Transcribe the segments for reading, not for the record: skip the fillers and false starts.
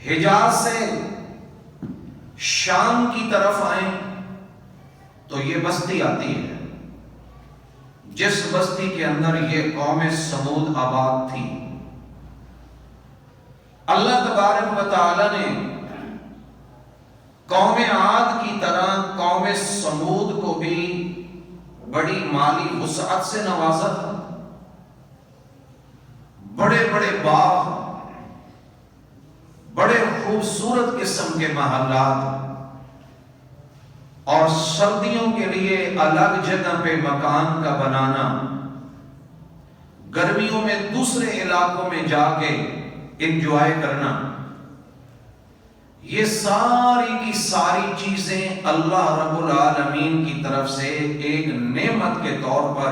حجاز سے شام کی طرف آئیں تو یہ بستی آتی ہے جس بستی کے اندر یہ قوم سمود آباد تھی۔ اللہ تبارک و تعالی نے قوم عاد کی طرح قوم سمود کو بھی بڑی مالی وسعت سے نوازا تھا۔ بڑے بڑے باغ، بڑے خوبصورت قسم کے محلات، اور سردیوں کے لیے الگ جگہ پہ مکان کا بنانا، گرمیوں میں دوسرے علاقوں میں جا کے انجوائے کرنا، یہ ساری کی ساری چیزیں اللہ رب العالمین کی طرف سے ایک نعمت کے طور پر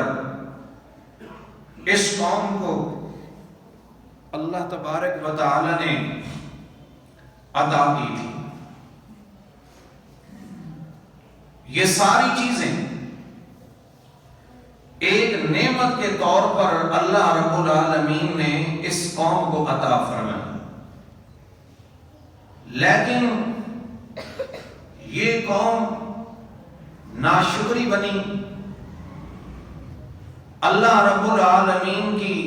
اس قوم کو اللہ تبارک و تعالی نے عطا کی تھی۔ یہ ساری چیزیں ایک نعمت کے طور پر اللہ رب العالمین نے اس قوم کو عطا فرمائی، لیکن یہ قوم ناشکری بنی، اللہ رب العالمین کی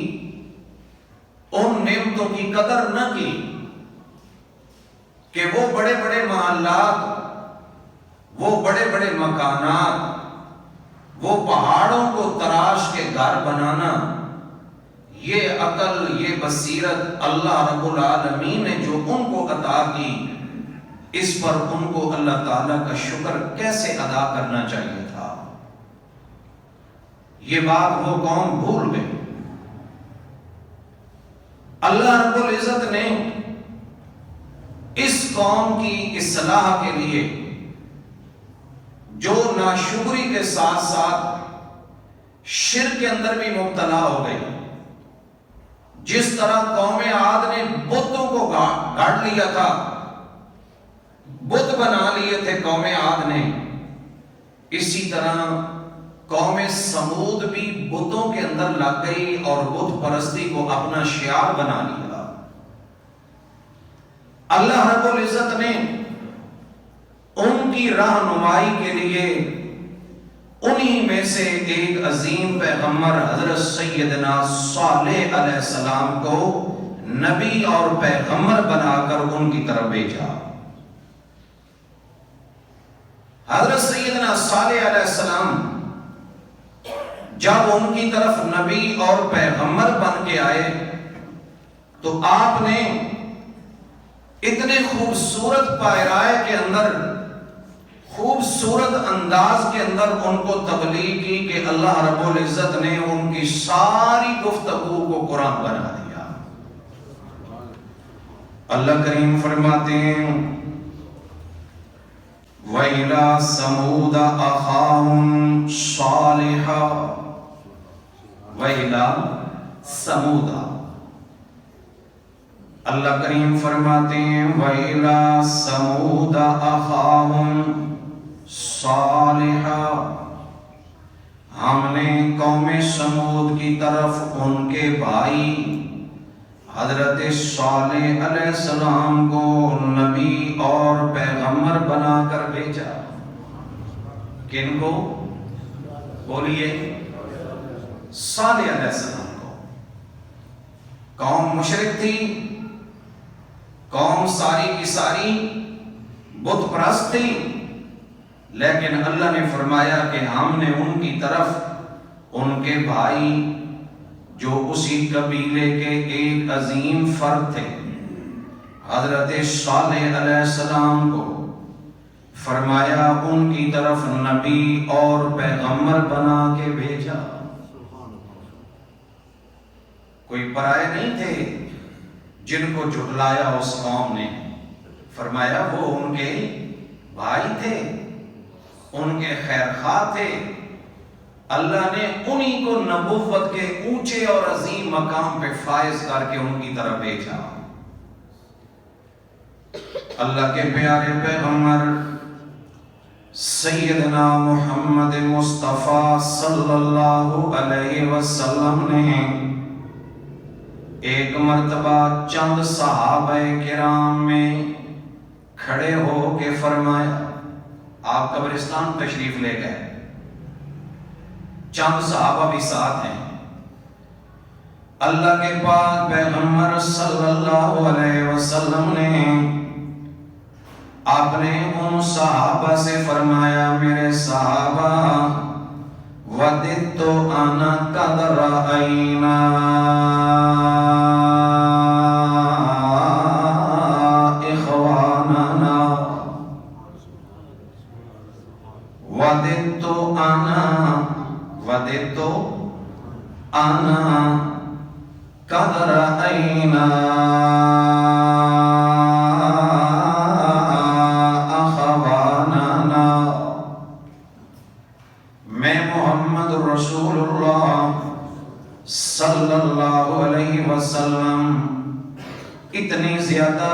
ان نعمتوں کی قدر نہ کی کہ وہ بڑے بڑے محلات، وہ بڑے بڑے مکانات، وہ پہاڑوں کو تراش کے گھر بنانا، یہ عقل، یہ بصیرت اللہ رب العالمین نے جو ان کو عطا کی، اس پر ان کو اللہ تعالیٰ کا شکر کیسے ادا کرنا چاہیے تھا۔ یہ بات وہ قوم بھول گئی۔ اللہ رب العزت نے اس قوم کی اصلاح کے لیے جو ناشکری کے ساتھ ساتھ شرک کے اندر بھی مبتلا ہو گئی، جس طرح قوم عاد نے بتوں کو گاڑ لیا تھا، بت بنا لیے تھے قوم عاد نے، اسی طرح قوم سمود بھی بتوں کے اندر لگ گئی اور بت پرستی کو اپنا شعار بنا لیا۔ اللہ رب العزت نے ان کی رہنمائی کے لیے انہی میں سے ایک عظیم پیغمبر حضرت سیدنا صالح علیہ السلام کو نبی اور پیغمبر بنا کر ان کی طرف بھیجا۔ حضرت سیدنا صالح علیہ السلام جب ان کی طرف نبی اور پیغمبر بن کے آئے تو آپ نے اتنے خوبصورت پائرائے کے اندر، خوبصورت انداز کے اندر ان کو تبلیغ کی کہ اللہ رب العزت نے ان کی ساری گفتگو کو قرآن بنا دیا۔ اللہ کریم فرماتے ہیں وَإِلَى ثَمُودَ أَخَاهُمْ صَالِحًا، وَإِلَى ثَمُودَ، اللہ کریم فرماتے ہیں وَإِلَى ثَمُودَ أَخَاهُمْ صالحا، ہم نے قوم سمود کی طرف ان کے بھائی حضرت صالح علیہ السلام کو نبی اور پیغمبر بنا کر بھیجا۔ کن کو؟ بولیے، صالح علیہ السلام کو۔ قوم مشرک تھی، قوم ساری کی ساری بت پرست تھی، لیکن اللہ نے فرمایا کہ ہم نے ان کی طرف ان کے بھائی جو اسی قبیلے کے ایک عظیم فرد تھے حضرت صالح علیہ السلام کو فرمایا ان کی طرف نبی اور پیغمبر بنا کے بھیجا۔ کوئی پرائے نہیں تھے جن کو جھٹلایا اس قوم نے، فرمایا وہ ان کے بھائی تھے، ان کے خیر خواہ تھے، اللہ نے انہی کو نبوت کے اونچے اور عظیم مقام پہ فائز کر کے ان کی طرف بھیجا۔ اللہ کے پیارے پیغمبر سیدنا محمد مصطفیٰ صلی اللہ علیہ وسلم نے ایک مرتبہ چند صحابہ کرام میں کھڑے ہو کے فرمایا، آپ قبرستان تشریف لے گئے، چند صحابہ بھی ساتھ ہیں، اللہ کے پاک پیغمبر صلی اللہ علیہ وسلم نے آپ نے ان صحابہ سے فرمایا، میرے صحابہ وَدِدْتُ أَنَا قَدْ رَأَيْنَا إِخْوَانَنَا وَدِدْتُ أَنَا قَدْ رَأَيْنَا أَخْوَانَنَا، میں محمد رسول اللہ صلی اللہ علیہ وسلم اتنی زیادہ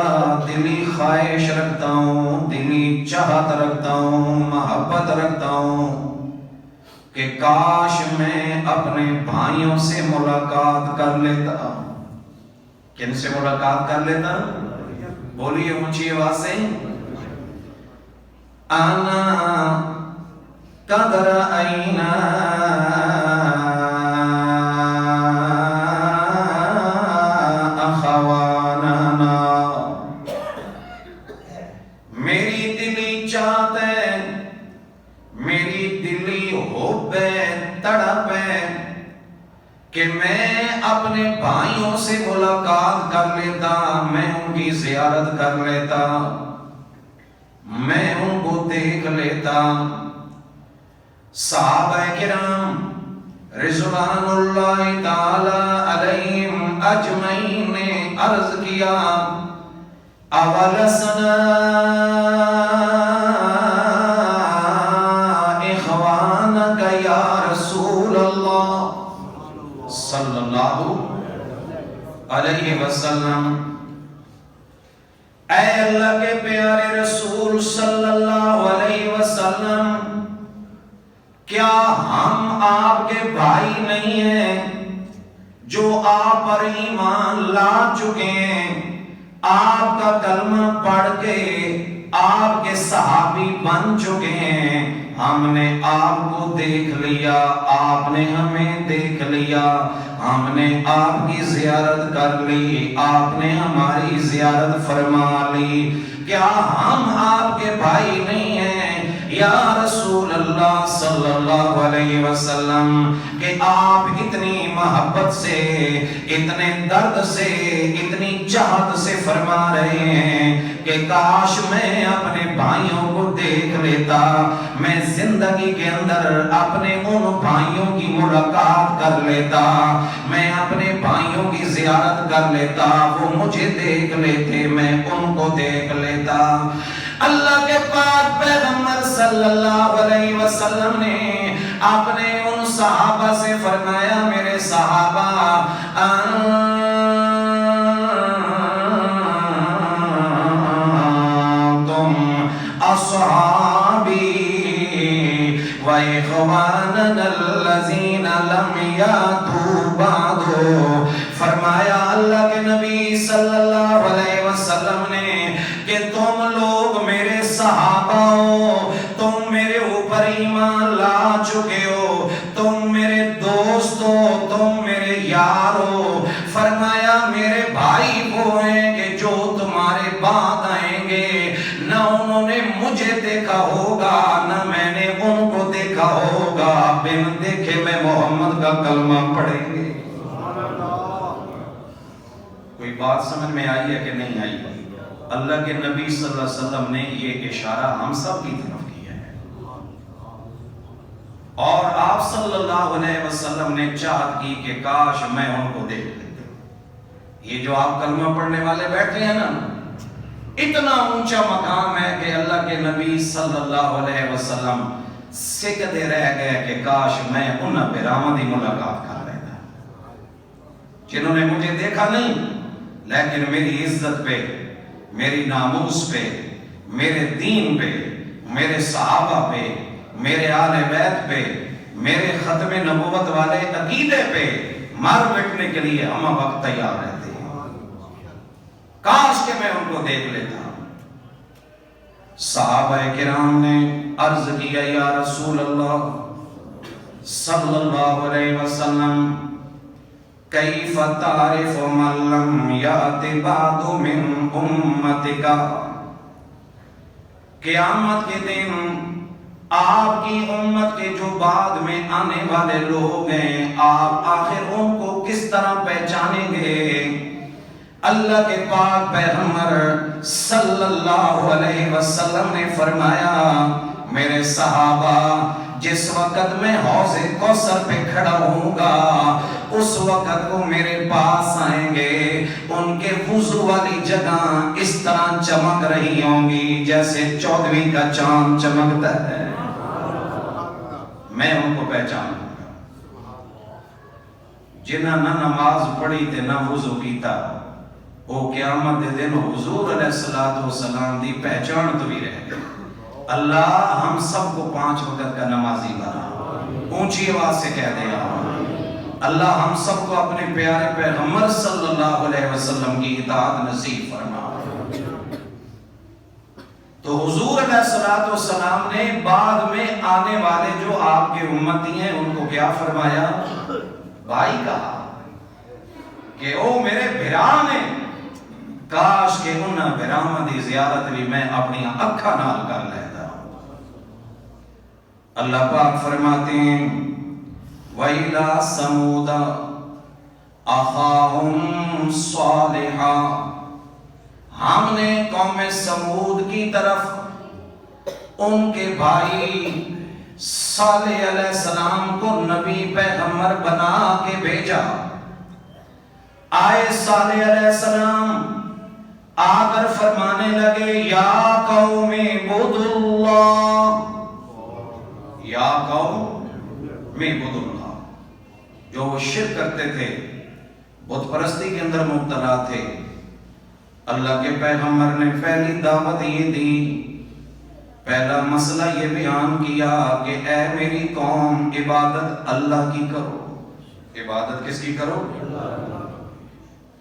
دلی خواہش رکھتا ہوں، دلی چاہت رکھتا ہوں، محبت رکھتا ہوں کہ کاش میں اپنے بھائیوں سے ملاقات کر لیتا۔ کن سے ملاقات کر لیتا؟ بولیے اونچی آواز سے، انا قد رأینا اخواننا، میری دلی چاہت ہے، میری دلی حب ہے، تڑپ ہے کہ میں اپنے بھائیوں سے ملاقات کر لیتا، میں ان کی زیارت کر لیتا، میں ان کو دیکھ لیتا۔ صحابہ کرام رضوان اللہ تعالی علیہم اجمعین نے عرض کیا، اولسنا اخوانک یا رسول اللہ صلی اللہ علیہ وسلم، اے اللہ کے پیارے رسول صلی اللہ علیہ وسلم، کیا ہم آپ کے بھائی نہیں ہیں جو آپ پر ایمان لا چکے ہیں، آپ کا کلمہ پڑھ کے آپ کے صحابی بن چکے ہیں، ہم نے آپ کو دیکھ لیا، آپ نے ہمیں دیکھ لیا، ہم نے آپ کی زیارت کر لی، آپ نے ہماری زیارت فرما لی، کیا ہم آپ کے بھائی نہیں ہیں یا رسول اللہ صلی اللہ علیہ وسلم، کہ آپ اتنی محبت سے، اتنے درد سے، اتنی چاہت سے فرما رہے ہیں کہ کاش میں اپنے بھائیوں کو دیکھ لیتا، میں زندگی کے اندر اپنے ان بھائیوں کی ملاقات کر لیتا، میں اپنے بھائیوں کی زیارت کر لیتا، وہ مجھے دیکھ لیتے، میں ان کو دیکھ لیتا۔ اللہ کے پاک پیغمبر صلی اللہ علیہ وسلم نے اپنے ان صحابہ سے فرمایا، میرے صحابہ تم اصحابی وَإِخْوَانَنَا الَّذِينَ لَمْ يَأْتُوا بَعْدُ، فرمایا اللہ کے نبی صلی اللہ علیہ وسلم نے کہ تم لوگ میرے صحابہ ہو، تم میرے اوپر ایمان لا چکے ہو، تم میرے دوست ہو، تم میرے یار ہو، فرمایا میرے بھائی وہ ہیں کہ جو تمہارے بعد آئیں گے، نہ انہوں نے مجھے دیکھا ہوگا نہ میں نے ان کو دیکھا ہوگا، بن دیکھے میں محمد کا کلمہ پڑھیں گے۔ کوئی بات سمجھ میں آئی ہے کہ نہیں آئی؟ اللہ کے نبی صلی اللہ علیہ وسلم نے یہ اشارہ ہم سب کی طرف کیا ہے، اور آپ صلی اللہ علیہ وسلم نے چاہت کی کہ کاش میں ان کو دیکھ لیتا۔ یہ جو آپ کلمہ پڑھنے والے بیٹھے ہیں نا، اتنا اونچا مقام ہے کہ اللہ کے نبی صلی اللہ علیہ وسلم سکتے رہ گئے کہ کاش میں ان برآمدی ملاقات کر لیتا، جنہوں نے مجھے دیکھا نہیں لیکن میری عزت پہ، میری ناموس پہ، میرے دین پہ، میرے صحابہ پہ، میرے آل بیت پہ، میرے ختم نبوت والے عقیدے پہ مر مٹنے کے لیے ہم وقت تیار رہتے۔ کاش کہ میں ان کو دیکھ لیتا۔ صحابہ کرام نے عرض کیا یا رسول اللہ صلی اللہ علیہ وسلم کیف تعرف من لم یأت بعد من امتک، قیامت کے دن آپ کی امت کے جو بعد میں آنے والے لوگ ہیں آپ آخر ان کو کس طرح پہچانیں گے؟ اللہ کے پاک پیغمبر صلی اللہ علیہ وسلم نے فرمایا میرے صحابہ جس وقت میں حوض کوثر پہ کھڑا ہوں گا اس وقت وہ میرے پاس آئیں گے، ان کے وضو والی جگہ اس طرح چمک رہی ہوں گی جیسے 14ویں کا چاند چمکتا ہے، میں ان کو پہچانوں گا۔ جنہاں نہ نماز پڑھی تھے نہ وضو کیتا وہ قیامت دے دن حضور علیہ السلام دی پہچان تو بھی رہ گئے۔ اللہ ہم سب کو 5 وقت کا نمازی بنا، اونچی آواز سے کہہ دیں اللہ ہم سب کو اپنے پیارے پیغمبر صلی اللہ علیہ وسلم کی اطاعت نصیب فرما۔ تو حضور علیہ السلام نے بعد میں آنے والے جو آپ کے امتی ہیں ان کو کیا فرمایا؟ بھائی کہا کہ او میرے بھرا نے، کاش کہ انہاں بھراواں دی زیارت بھی میں اپنی اکھاں نال کر لیتا۔ اللہ پاک فرماتے ہیں وَإِلَىٰ ثَمُودَ أَخَاهُمْ صَالِحًا، ہم نے قوم سمود کی طرف ان کے بھائی صالح علیہ السلام کو نبی پیغمبر بنا کے بھیجا۔ آئے صالح علیہ السلام آ کر فرمانے لگے یا قوم اعبدوا اللہ، یا قوم اعبدوا اللہ، جو وہ شرک کرتے تھے، بت پرستی کے اندر مبتلا تھے۔ اللہ کے پیغمبر نے پہلی دعوت یہ دی، پہلا مسئلہ یہ بیان کیا کہ اے میری قوم عبادت اللہ کی کرو۔ عبادت کس کی کرو؟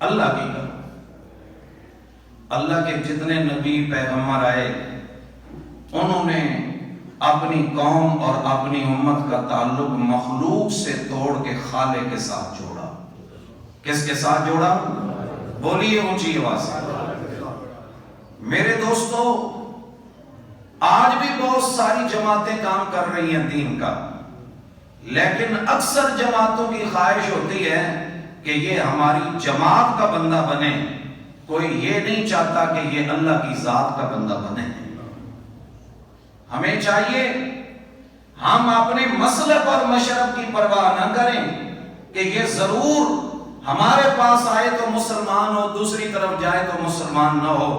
اللہ کی کرو۔ اللہ کے جتنے نبی پیغمبر آئے انہوں نے اپنی قوم اور اپنی امت کا تعلق مخلوق سے توڑ کے خالق کے ساتھ جوڑا۔ کس کے ساتھ جوڑا؟ بولیے اونچی آواز سے۔ میرے دوستو آج بھی بہت ساری جماعتیں کام کر رہی ہیں دین کا، لیکن اکثر جماعتوں کی خواہش ہوتی ہے کہ یہ ہماری جماعت کا بندہ بنے، کوئی یہ نہیں چاہتا کہ یہ اللہ کی ذات کا بندہ بنے۔ ہمیں چاہیے ہم اپنے مسلک اور مشرب کی پرواہ نہ کریں کہ یہ ضرور ہمارے پاس آئے تو مسلمان ہو، دوسری طرف جائے تو مسلمان نہ ہو۔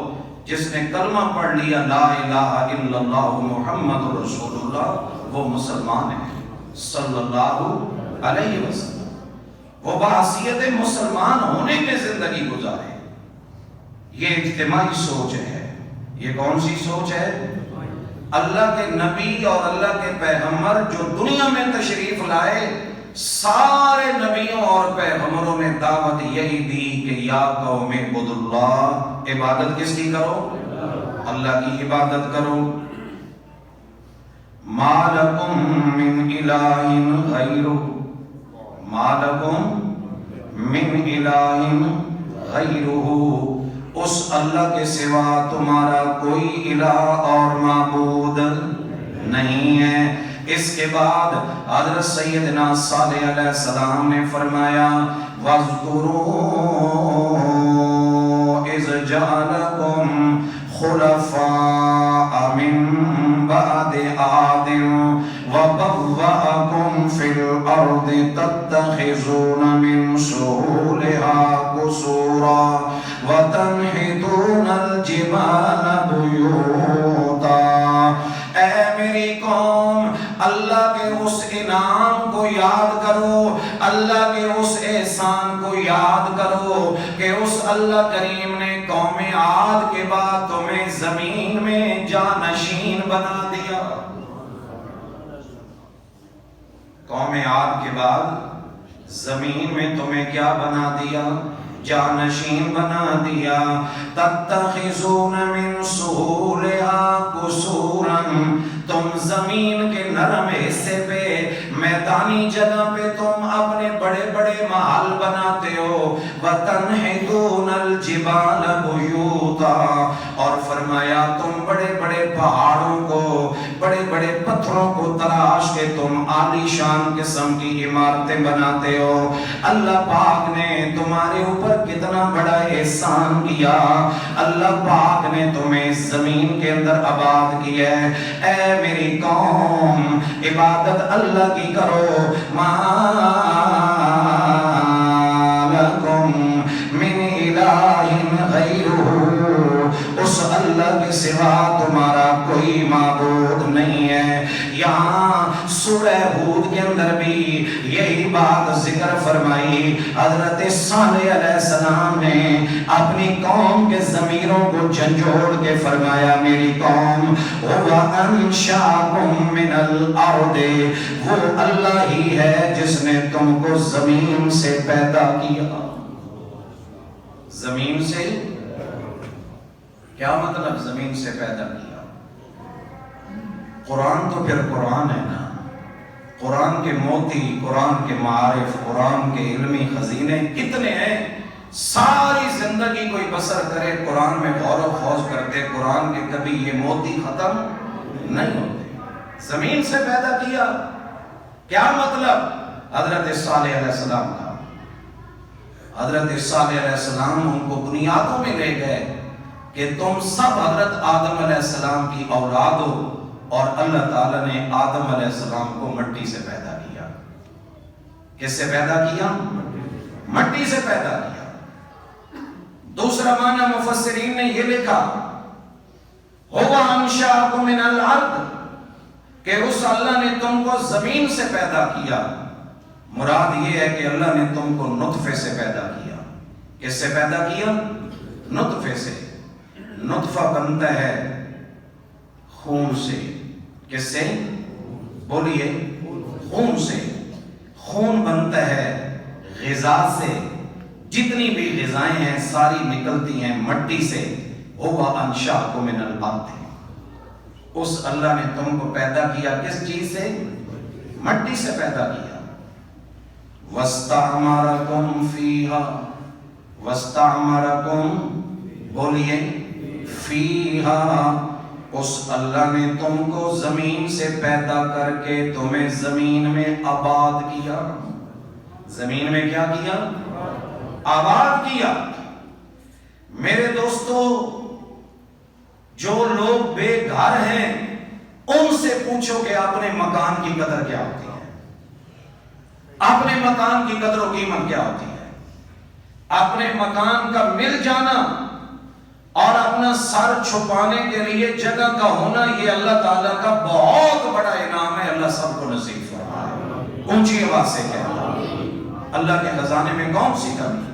جس نے کلمہ پڑھ لیا لا الہ الا اللہ محمد رسول اللہ وہ مسلمان ہے صلی اللہ علیہ وسلم، وہ بحیثیت مسلمان ہونے کے زندگی گزارے۔ یہ اجتماعی سوچ ہے۔ یہ کون سی سوچ ہے؟ اللہ کے نبی اور اللہ کے پیغمبر جو دنیا میں تشریف لائے، سارے نبیوں اور پیغمبروں نے دعوت یہی دی کہ یا قوم اعبدوا اللہ، عبادت کس کی کرو؟ اللہ کی عبادت کرو۔ ما لکم من الہ غیرہ، ما لکم من الہ غیرہ، اس اللہ کے سوا تمہارا کوئی الہ اور معبود نہیں ہے۔ اس کے بعد حضرت سیدنا صالح علیہ السلام نے فرمایا وَاذْكُرُوا إِذْ جَعَلَكُمْ خُلَفَاءَ مِن بَعْدِ عَادٍ وَبَوَّأَكُمْ فِي الْأَرْضِ تَتَّخِذُونَ مِن سُهُولِهَا قُصُورًا وَتَنْحِتُونَ الْجِبَالَ بُيُوتًا۔ اے میری قوم اللہ کے اس انعام کو یاد کرو، اللہ کے اس احسان کو یاد کرو کہ اس اللہ کریم نے قوم عاد کے بعد تمہیں زمین میں جانشین بنا دیا۔ قوم عاد کے بعد زمین میں تمہیں کیا بنا دیا؟ جانشین بنا دیا. تتخذون من سہولها قصورا، تم زمین کے نرم حصے پہ، میدانی جگہ پہ تم اپنے بڑے بڑے محل بناتے ہو. وَتَنْحِتُونَ الْجِبَالَ بُيُوتًا، اور فرمایا تم بڑے بڑے پہاڑوں کو، بڑے بڑے پتھروں کو تراش کے تم عالی شان قسم کی عمارتیں بناتے ہو. اللہ پاک نے تمہارے اوپر کتنا بڑا احسان کیا. اللہ پاک نے تمہیں اس زمین کے اندر آباد کیا ہے. اے میری قوم، عبادت اللہ کی کرو. مَا لَكُم مِّنْ إِلَٰهٍ غَيْرُهُ، اس اللہ کے سوا تمہارا کوئی معبود نہیں ہے. یہاں سورہ ہود کے اندر بھی یہی بات ذکر فرمائی. حضرت صالح علیہ السلام نے اپنی قوم کے ضمیروں کو جھنجھوڑ کے فرمایا میری قوم، وَأَنشَأَكُم مِّنَ الْأَرْضِ، وہ اللہ ہی ہے جس نے تم کو زمین سے پیدا کیا. زمین سے کیا مطلب؟ زمین سے پیدا کیا. قرآن تو پھر قرآن ہے نا. قرآن کے موتی، قرآن کے معارف، قرآن کے علمی خزینے کتنے ہیں. ساری زندگی کوئی بسر کرے قرآن میں غور و خوض کرتے، قرآن کے کبھی یہ موتی ختم نہیں ہوتے. زمین سے پیدا کیا کیا مطلب؟ حضرت صالح علیہ السلام کا، حضرت صالح علیہ السلام ان کو بنیادوں میں لے گئے کہ تم سب حضرت آدم علیہ السلام کی اولاد ہو، اور اللہ تعالیٰ نے آدم علیہ السلام کو مٹی سے پیدا کیا. کس سے پیدا کیا؟ مٹی سے پیدا کیا. دوسرا معنی مفسرین نے یہ لکھا هو انشأکم من الارض، کہ اس اللہ نے تم کو زمین سے پیدا کیا. مراد یہ ہے کہ اللہ نے تم کو نطفے سے پیدا کیا. کس سے پیدا کیا؟ نطفے سے. نطفہ بنتا ہے خون سے. کس سے؟ بولیے. خون سے. خون بنتا ہے غذا سے. جتنی بھی غذائیں ہیں ساری نکلتی ہیں مٹی سے. هو انشأکم من الارض، اس اللہ نے تم کو پیدا کیا کس چیز سے؟ مٹی سے پیدا کیا. وَاسْتَعْمَرَكُمْ فِيهَا، وَاسْتَعْمَرَكُمْ بولیے فِيهَا، اس اللہ نے تم کو زمین سے پیدا کر کے تمہیں زمین میں آباد کیا. زمین میں کیا کیا؟ آباد کیا. میرے دوستو، جو لوگ بے گھر ہیں ان سے پوچھو کہ اپنے مکان کی قدر کیا ہوتی ہے. اپنے مکان کی قدر و قیمت کیا ہوتی ہے. اپنے مکان کا مل جانا اور اپنا سر چھپانے کے لیے جگہ کا ہونا، یہ اللہ تعالیٰ کا بہت بڑا انعام ہے. اللہ سب کو نصیب فرمائے. اونچی آواز سے کہنا، اللہ کے خزانے میں کون سی کمی ہے.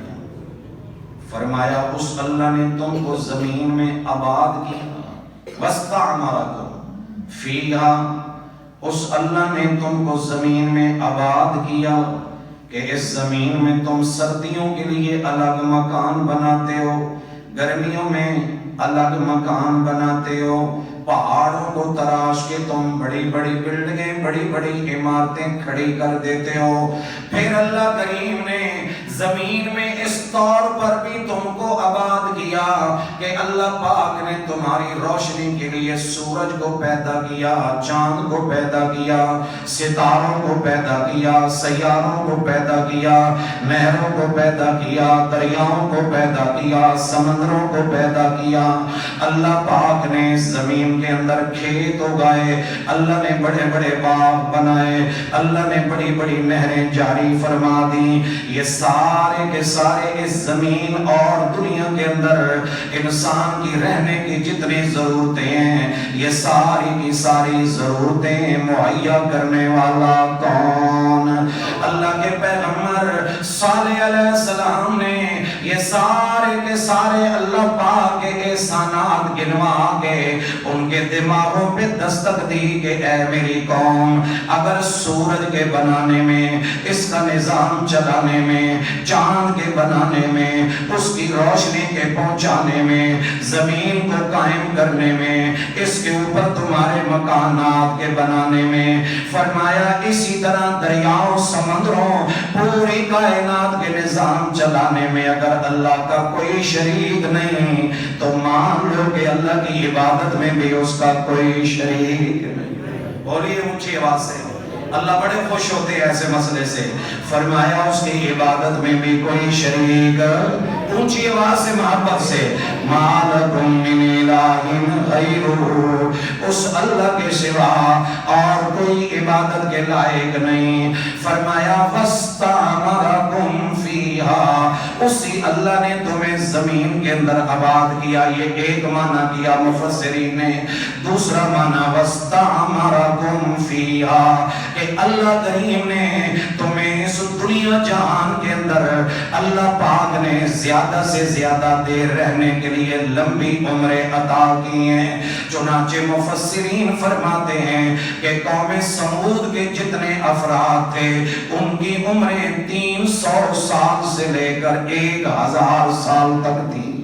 فرمایا اس اللہ نے تم کو زمین میں آباد کیا. وَاسْتَعْمَرَكُمْ فِيهَا، اس اللہ نے تم کو زمین میں آباد کیا کہ اس زمین میں تم سردیوں کے لیے الگ مکان بناتے ہو، گرمیوں میں الگ مکان بناتے ہو. پہاڑوں کو تراش کے تم بڑی بڑی بلڈنگیں، بڑی بڑی عمارتیں کھڑی کر دیتے ہو. پھر اللہ کریم نے زمین میں اس طور پر بھی تم کو آباد کیا کہ اللہ پاک نے تمہاری روشنی کے لیے سورج کو پیدا کیا، چاند کو پیدا کیا، ستاروں کو پیدا کیا، سیاروں کو پیدا کیا، نہروں کو پیدا کیا، دریاؤں کو پیدا کیا، سمندروں کو پیدا کیا. اللہ پاک نے زمین کے اندر کھیت اگائے، اللہ نے بڑے بڑے باغ بنائے، اللہ نے بڑی بڑی نہریں جاری فرما دی. یہ سارے کے سارے اس زمین اور دنیا کے اندر انسان کی رہنے کی جتنی ضرورتیں ہیں، یہ ساری کی ساری ضرورتیں مہیا کرنے والا کون؟ اللہ کے پیغمبر صالح علیہ السلام نے یہ سارے کے سارے اللہ پاک کے احسانات گنوا کے ان کے دماغوں پہ دستک دی کہ اے میری قوم، اگر سورج کے بنانے میں، اس کا نظام چلانے میں، چاند کے بنانے میں، اس کی روشنی کے پہنچانے میں، زمین کو قائم کرنے میں، اس کے اوپر تمہارے مکانات کے بنانے میں، فرمایا اسی طرح دریاؤں، سمندروں، پوری کائنات کے نظام چلانے میں اگر اللہ کا کوئی شریک نہیں تو مان لو کہ اللہ کی عبادت میں بھی اس کا کوئی شریک نہیں۔ بولیے اونچی آواز سے، اللہ بڑے خوش ہوتے ہیں ایسے مسئلے سے۔ فرمایا اس کی عبادت میں بھی کوئی شریک، اونچی آواز سے محبت سے، مَا لَكُم مِّنْ إِلَٰهٍ غَيْرُهُ، اس اللہ کے سوا اور کوئی عبادت کے لائق نہیں۔ فرمایا وَاسْتَعْمَرَكُمْ فِيهَا، اسی اللہ نے تمہیں زمین کے اندر آباد کیا۔ یہ ایک معنی کیا مفسرین نے۔ دوسرا معنی وَاسْتَعْمَرَكُمْ فِيهَا، کہ اللہ کریم نے تمہیں اس دنیا جہان کے اندر، اللہ پاک نے زیادہ سے زیادہ دیر رہنے کے لیے لمبی عمریں عطا کی ہیں۔ چنانچہ مفسرین فرماتے ہیں کہ قوم سمود کے جتنے افراد تھے ان کی عمریں 300 سال سے لے کر 1000 سال تک تھی۔